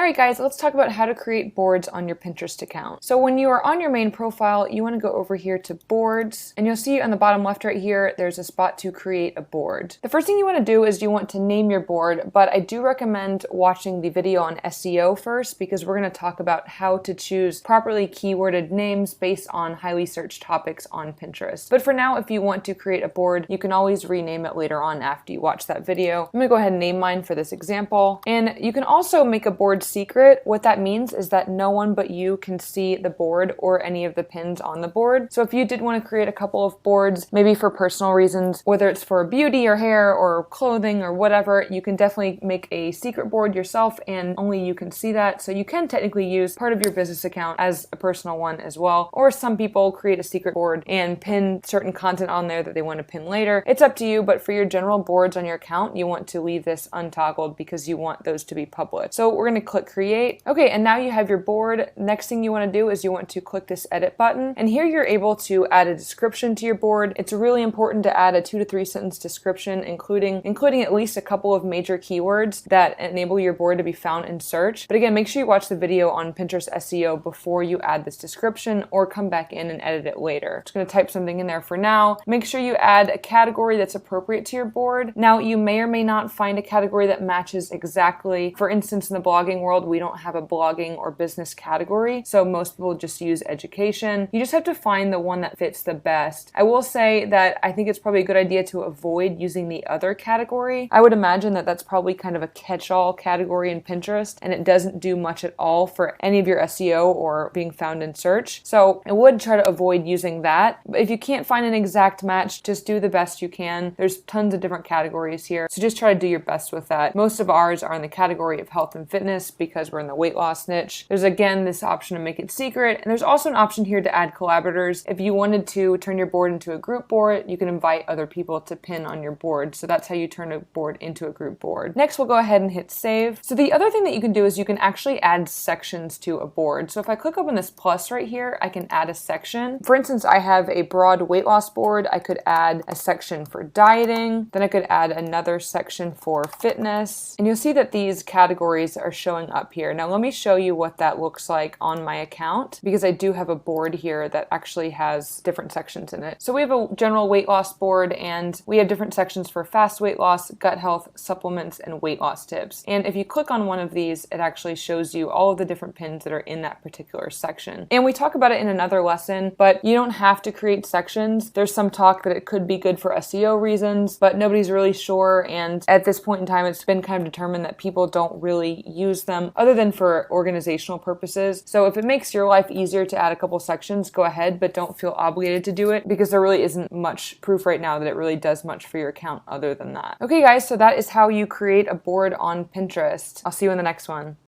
Alright guys, let's talk about how to create boards on your Pinterest account. So when you are on your main profile, you want to go over here to boards, and you'll see on the bottom left right here, there's a spot to create a board. The first thing you want to do is you want to name your board, but I do recommend watching the video on SEO first because we're going to talk about how to choose properly keyworded names based on highly searched topics on Pinterest. But for now, if you want to create a board, you can always rename it later on after you watch that video. I'm going to go ahead and name mine for this example. And you can also make a board secret. What that means is that no one but you can see the board or any of the pins on the board. So if you did want to create a couple of boards, maybe for personal reasons, whether it's for beauty or hair or clothing or whatever, you can definitely make a secret board yourself and only you can see that. So you can technically use part of your business account as a personal one as well. Or some people create a secret board and pin certain content on there that they want to pin later. It's up to you, but for your general boards on your account, you want to leave this untoggled because you want those to be public. So we're going to click create. Okay, and now you have your board. Next thing you want to do is you want to click this edit button, and here you're able to add a description to your board. It's really important to add a 2 to 3 sentence description, including at least a couple of major keywords that enable your board to be found in search. But again, make sure you watch the video on Pinterest SEO before you add this description or come back in and edit it later. Just going to type something in there for now. Make sure you add a category that's appropriate to your board. Now, you may or may not find a category that matches exactly. For instance, in the blogging world, we don't have a blogging or business category, so most people just use education. You just have to find the one that fits the best. I will say that I think it's probably a good idea to avoid using the other category. I would imagine that that's probably kind of a catch-all category in Pinterest, and it doesn't do much at all for any of your SEO or being found in search. So I would try to avoid using that. But if you can't find an exact match, just do the best you can. There's tons of different categories here, so just try to do your best with that. Most of ours are in the category of health and fitness because we're in the weight loss niche. There's again this option to make it secret, and there's also an option here to add collaborators. If you wanted to turn your board into a group board, you can invite other people to pin on your board. So that's how you turn a board into a group board. Next, we'll go ahead and hit save. So the other thing that you can do is you can actually add sections to a board. So if I click on this plus right here, I can add a section. For instance, I have a broad weight loss board. I could add a section for dieting. Then I could add another section for fitness. And you'll see that these categories are showing up here. Now let me show you what that looks like on my account because I do have a board here that actually has different sections in it. So we have a general weight loss board and we have different sections for fast weight loss, gut health, supplements, and weight loss tips. And if you click on one of these, it actually shows you all of the different pins that are in that particular section. And we talk about it in another lesson, but you don't have to create sections. There's some talk that it could be good for SEO reasons, but nobody's really sure. And at this point in time, it's been kind of determined that people don't really use them other than for organizational purposes. So if it makes your life easier to add a couple sections, go ahead, but don't feel obligated to do it because there really isn't much proof right now that it really does much for your account other than that. Okay guys, so that is how you create a board on Pinterest. I'll see you in the next one.